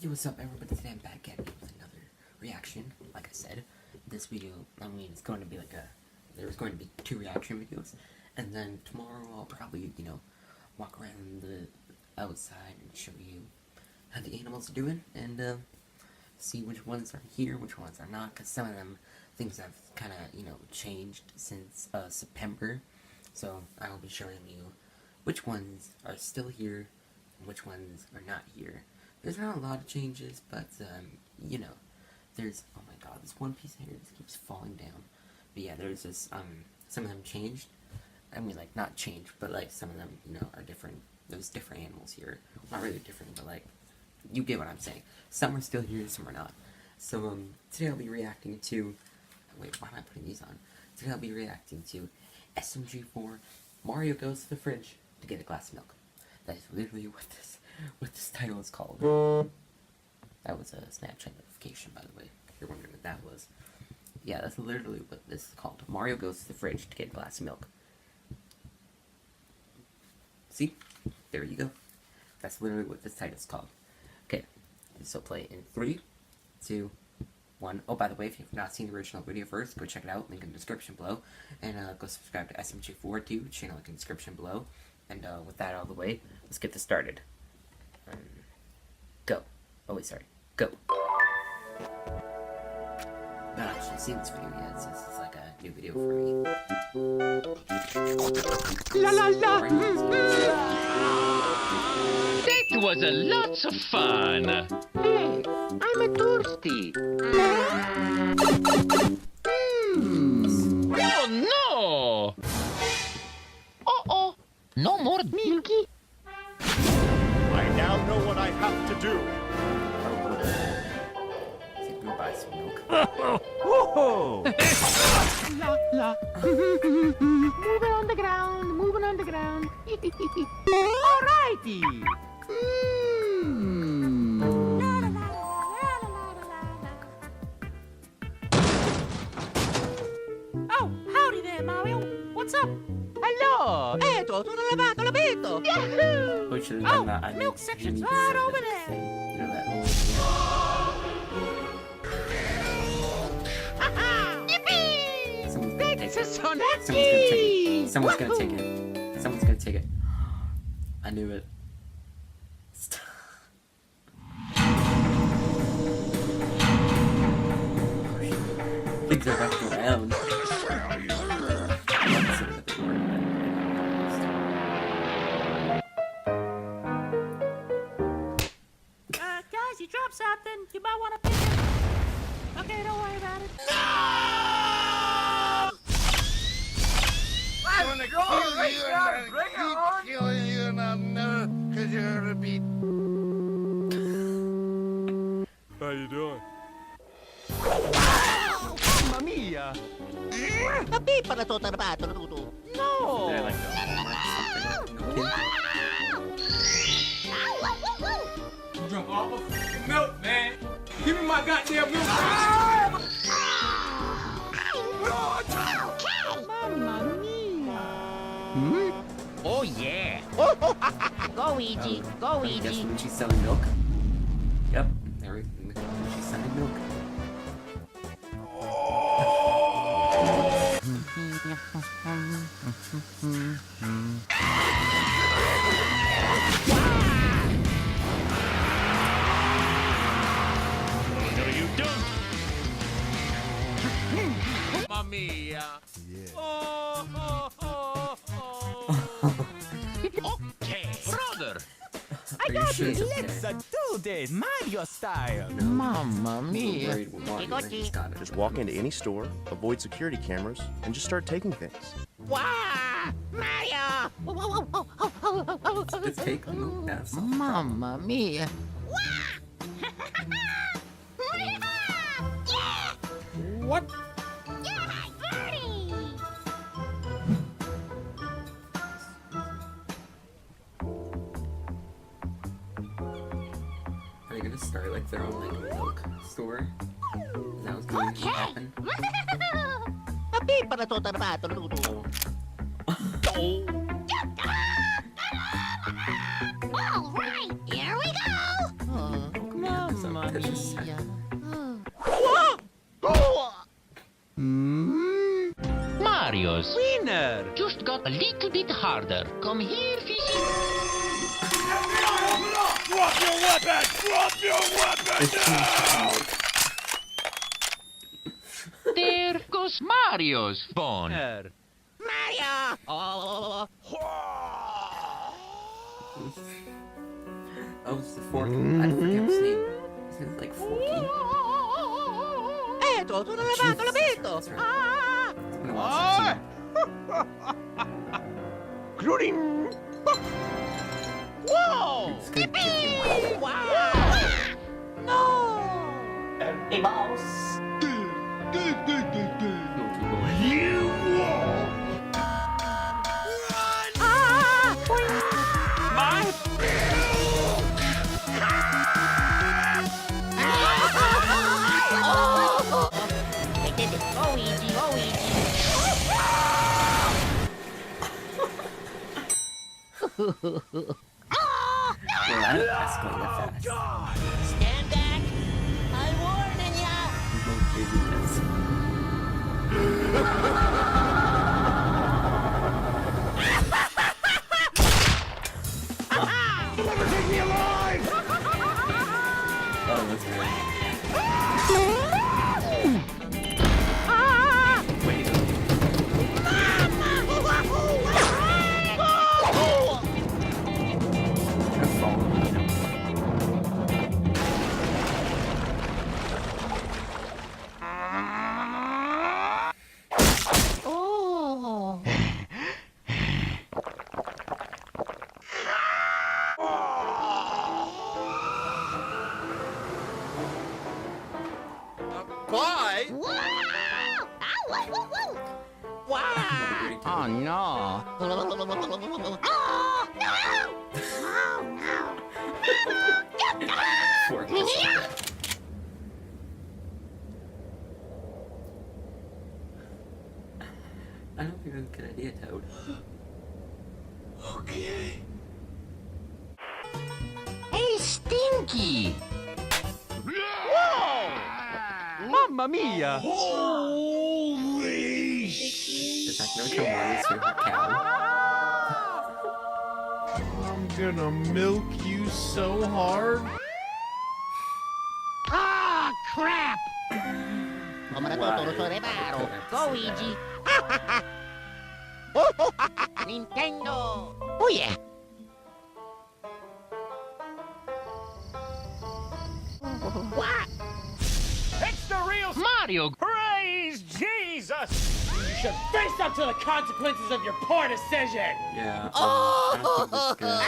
Yo, what's up everybody, today I'm back at with another reaction. Like I said, this video, it's going to be like there's going to be 2 reaction videos, and then tomorrow I'll probably, walk around the outside and show you how the animals are doing, and see which ones are here, which ones are not, because some of them things have kind of, changed since September, so I'll be showing you which ones are still here, and which ones are not here. There's not a lot of changes, but, there's, oh my god, this one piece of hair just keeps falling down. But yeah, there's this, some of them changed. I mean, like, not changed, but, like, some of them, are different. There's different animals here. Not really different, but, like, you get what I'm saying. Some are still here, some are not. So, today I'll be reacting to, wait, why am I putting these on? Today I'll be reacting to SMG4, Mario Goes to the Fridge to get a glass of milk. That is literally what this title is called. That was a Snapchat notification, by the way, if you're wondering what that was. Yeah, that's literally what this is called. Mario goes to the fridge to get a glass of milk. See? There you go. That's literally what this title is called. Okay, so play in 3, 2, 1. Oh, by the way, if you've not seen the original video first, go check it out, link in the description below. And go subscribe to SMG4 too, channel link in the description below. And with that out of the way, let's get this started. Go. Oh wait, sorry. Go. Not actually seen this video yet, so this is like a new video for me. La la la! That was a lots of fun! Hey, I'm thirsty. Oh no! Uh-oh! No more Milky? I now know what I have to do. Buy some milk. Whoa! La la. Moving on the ground, moving on the ground. Alrighty. Oh, howdy there, Mario. What's up? Hello! Eto, tutto lavato, l'abito! Yahoo! Oh, milk section's right over there. Someone's gonna take it. Someone's gonna take it. I knew it. Things are back around. Guys, you dropped something. You might want to pick it. Okay, don't worry about it. I'm gonna kill you and keep killing you and I'll never, cause you're a beat. How you doing? Mamma mia! La pipa la tua armato, tutto! No! They're like something. Drunk all my fucking milk, man. Give me my goddamn milk. Mamma mia. Hmm? Oh yeah! Go, Ouija. Go, Guess Ouija. when she's selling milk? Yep, there we go. She's selling milk. No, you don't. Mamma mia. Yeah. Okay, brother! I got sure it! it's Let's do this! Mario style! Mamma I'm mia! worried with Mario, but he's got it. Just walk into any store, avoid security cameras, and just start taking things. Wow! Mario! Just take the milk, that's all. Mamma mia! What? Are they gonna start like their own like milk store? Is that what's going to happen? La pipa la tua armato, tutto! Oh. All right, here we go. Mamma There's a second. Mario's Winner! just got a little bit harder. Come here, fishy. Drop your weapon! Drop your weapon! There goes Mario's phone. Mario! Oh, Oh, it's the Forky. I forget his name. His name's like Forky. eto, sono levato, l'ho visto! That's right. Ah! I'm gonna watch Whoa! it too. It's gonna give him- Wow! No! Hey, mouse! Monkey boy. You won't! Well, that escalated fast. Stand back! I'm warning ya! Never take me alive! Oh, that's great. Wait. Gonna fall. Why? Wow! Oh no. Forky is like that. I don't think that's a good idea, Toad. Okay. Hey, Stinky. Mamma mia! Holy sh! It's like no time Mario's favorite cow. I'm gonna milk you so hard. Ah, crap! Come da tutto lo so reparo. Go, Luigi! Nintendo! Oh yeah! What? It's the real Mario. praise Jesus! You should face up to the consequences of your poor decision! Yeah. I don't think this guy.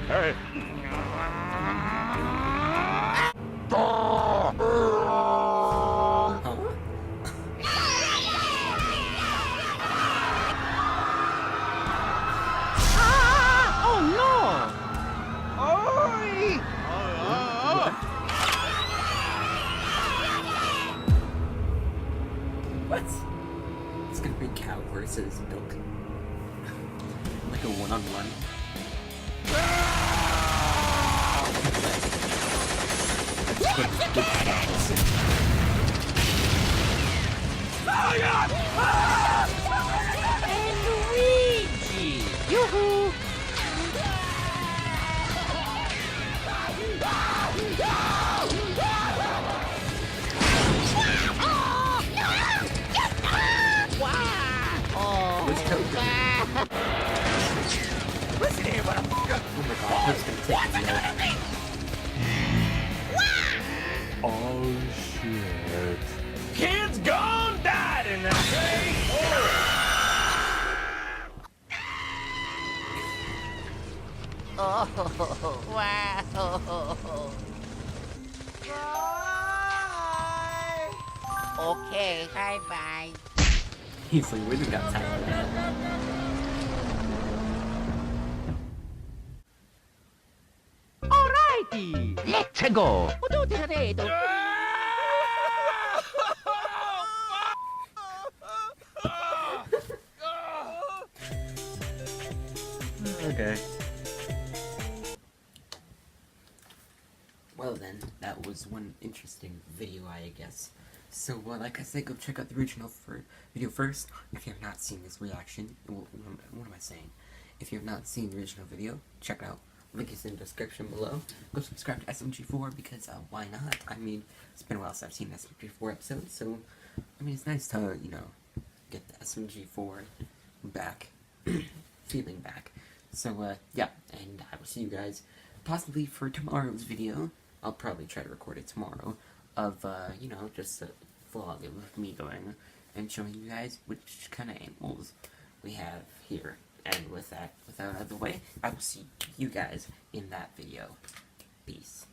Hey! Oh no! What? It's gonna be cow versus milk. Like a one-on-one. And Luigi! Yoo-hoo! Where's Toad going? Listen here, motherfucker! Oh my god, Toad's gonna take his milk. Oh shit. Kids gone died in that Oh, wow. Okay, bye-bye. He's like, we got time for that. Alrighty! Let's go. Tutti redo. Okay. Well then, that was one interesting video, I guess. So, like I said, go check out the original video first. If you have not seen this reaction, what am I saying? If you have not seen the original video, check it out. Link is in the description below. Go subscribe to SMG4 because, why not? I mean, it's been a while since I've seen SMG4 episodes, so, I mean, it's nice to, you know, get the SMG4 back, feeling back. So, yeah, and I will see you guys possibly for tomorrow's video. I'll probably try to record it tomorrow of, you know, just a vlog of me going and showing you guys which kind of animals we have here. And with that, without out of the way, I will see you guys in that video. Peace.